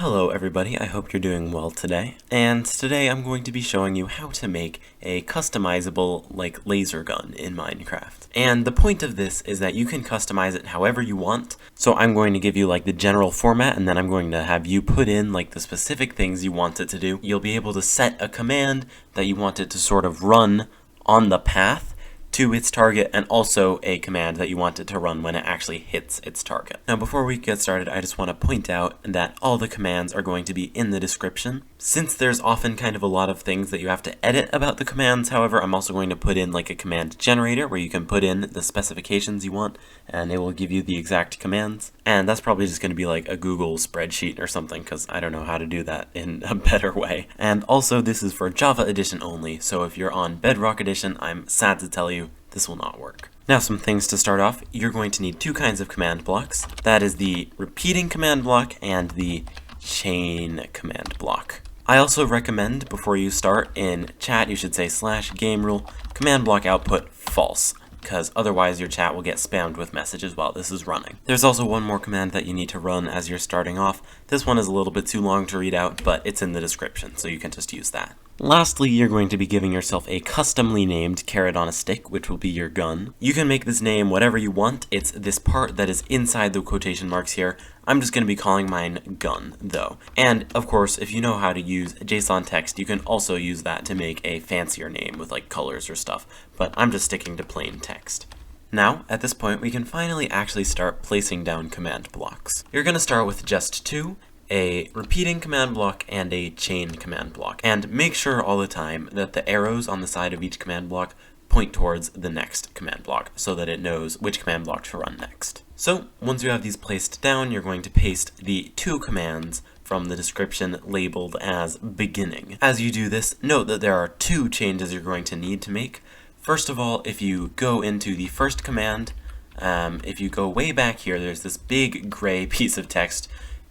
Hello everybody, I hope you're doing well today. And today I'm going to be showing you how to make a customizable, laser gun in Minecraft. And the point of this is that you can customize it however you want. So I'm going to give you the general format, and then I'm going to have you put in the specific things you want it to do. You'll be able to set a command that you want it to sort of run on the path to its target, and also a command that you want it to run when it actually hits its target. Now before we get started, I just want to point out that all the commands are going to be in the description. Since there's often kind of a lot of things that you have to edit about the commands, however, I'm also going to put in a command generator where you can put in the specifications you want, and it will give you the exact commands. And that's probably just going to be a Google spreadsheet or something, because I don't know how to do that in a better way. And also, this is for Java Edition only, so if you're on Bedrock Edition, I'm sad to tell you, this will not work. Now, some things to start off. You're going to need two kinds of command blocks. That is the repeating command block and the chain command block. I also recommend, before you start in chat, you should say /game rule command block output false, because otherwise your chat will get spammed with messages while this is running. There's also one more command that you need to run as you're starting off. This one is a little bit too long to read out, but it's in the description, so you can just use that. Lastly, you're going to be giving yourself a customly named carrot on a stick, which will be your gun. You can make this name whatever you want. It's this part that is inside the quotation marks here. I'm just going to be calling mine gun, though. And, of course, if you know how to use JSON text, you can also use that to make a fancier name with colors or stuff, but I'm just sticking to plain text. Now, at this point, we can finally actually start placing down command blocks. You're going to start with just two, a repeating command block and a chain command block. And make sure all the time that the arrows on the side of each command block point towards the next command block so that it knows which command block to run next. So, once you have these placed down, you're going to paste the two commands from the description labeled as beginning. As you do this, note that there are two changes you're going to need to make. First of all, if you go into the first command, if you go way back here, there's this big gray piece of text.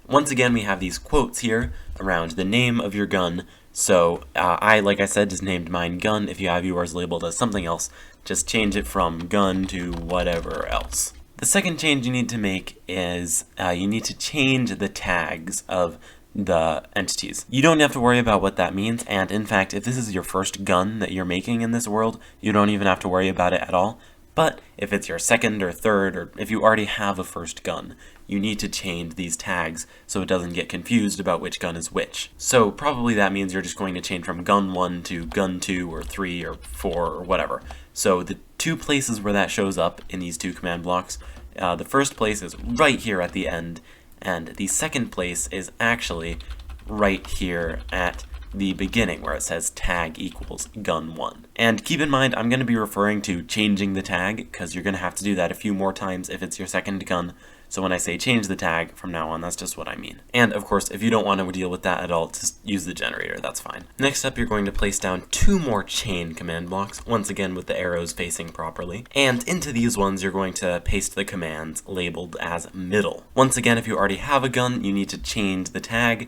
Once again, we have these quotes here around the name of your gun. So like I said, just named mine gun. If you have yours labeled as something else, just change it from gun to whatever else. The second change you need to make is you need to change the tags of the entities. You don't have to worry about what that means, and in fact, if this is your first gun that you're making in this world, you don't even have to worry about it at all. But if it's your second or third, or if you already have a first gun, you need to change these tags so it doesn't get confused about which gun is which. So probably that means you're just going to change from gun 1 to gun 2 or 3 or 4 or whatever. So the two places where that shows up in these two command blocks, the first place is right here at the end, and the second place is actually right here at the beginning where it says tag equals gun 1. And keep in mind, I'm going to be referring to changing the tag because you're going to have to do that a few more times if it's your second gun. So when I say change the tag from now on, that's just what I mean. And of course, if you don't want to deal with that at all, just use the generator, that's fine. Next up, you're going to place down two more chain command blocks, once again with the arrows facing properly. And into these ones, you're going to paste the commands labeled as middle. Once again, if you already have a gun, you need to change the tag.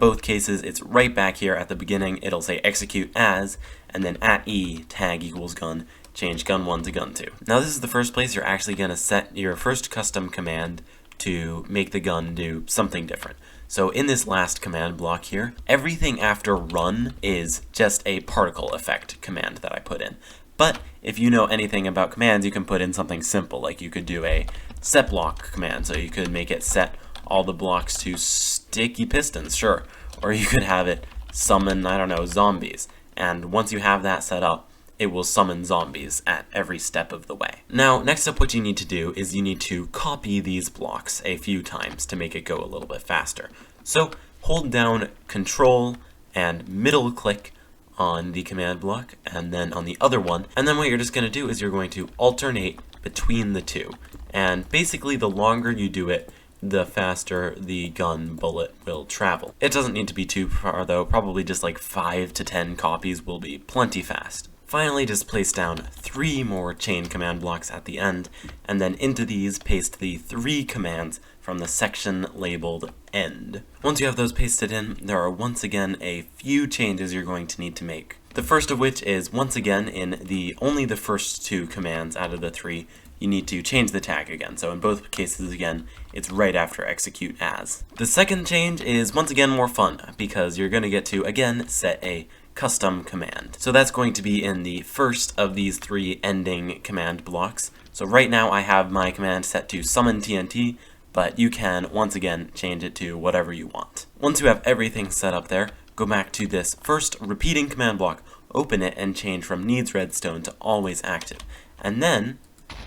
Both cases, it's right back here at the beginning. It'll say execute as, and then at E, tag equals gun. Change gun 1 to gun 2. Now this is the first place you're actually going to set your first custom command to make the gun do something different. So in this last command block here, everything after run is just a particle effect command that I put in. But if you know anything about commands, you can put in something simple, like you could do a set block command, so you could make it set all the blocks to sticky pistons, sure. Or you could have it summon, I don't know, zombies. And once you have that set up, it will summon zombies at every step of the way. Now, next up what you need to do is you need to copy these blocks a few times to make it go a little bit faster. So, hold down Control and middle click on the command block, and then on the other one, and then what you're just going to do is you're going to alternate between the two. And basically, the longer you do it, the faster the gun bullet will travel. It doesn't need to be too far though, probably just 5 to 10 copies will be plenty fast. Finally, just place down 3 more chain command blocks at the end, and then into these paste the 3 commands from the section labeled end. Once you have those pasted in, there are once again a few changes you're going to need to make. The first of which is, once again, in only the first 2 commands out of the 3, you need to change the tag again. So in both cases, again, it's right after execute as. The second change is once again more fun because you're going to get to, again, set a custom command. So that's going to be in the first of these 3 ending command blocks. So right now I have my command set to summon TNT, but you can once again change it to whatever you want. Once you have everything set up there, go back to this first repeating command block, open it, and change from needs redstone to always active. And then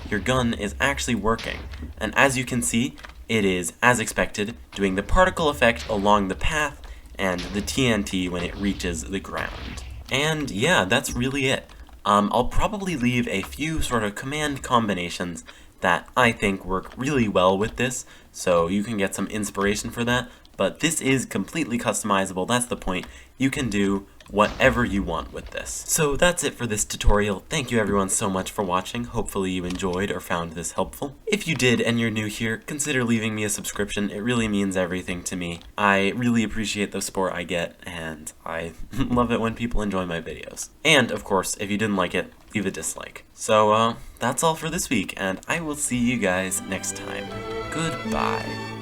your gun is actually working. And as you can see, it is, as expected, doing the particle effect along the path and the TNT when it reaches the ground. And yeah, that's really it. I'll probably leave a few sort of command combinations that I think work really well with this, so you can get some inspiration for that, but this is completely customizable. That's the point. You can do whatever you want with this. So that's it for this tutorial. Thank you everyone so much for watching. Hopefully you enjoyed or found this helpful. If you did and you're new here, consider leaving me a subscription. It really means everything to me. I really appreciate the support I get, and I love it when people enjoy my videos. And of course, if you didn't like it, leave a dislike. So that's all for this week, and I will see you guys next time. Goodbye.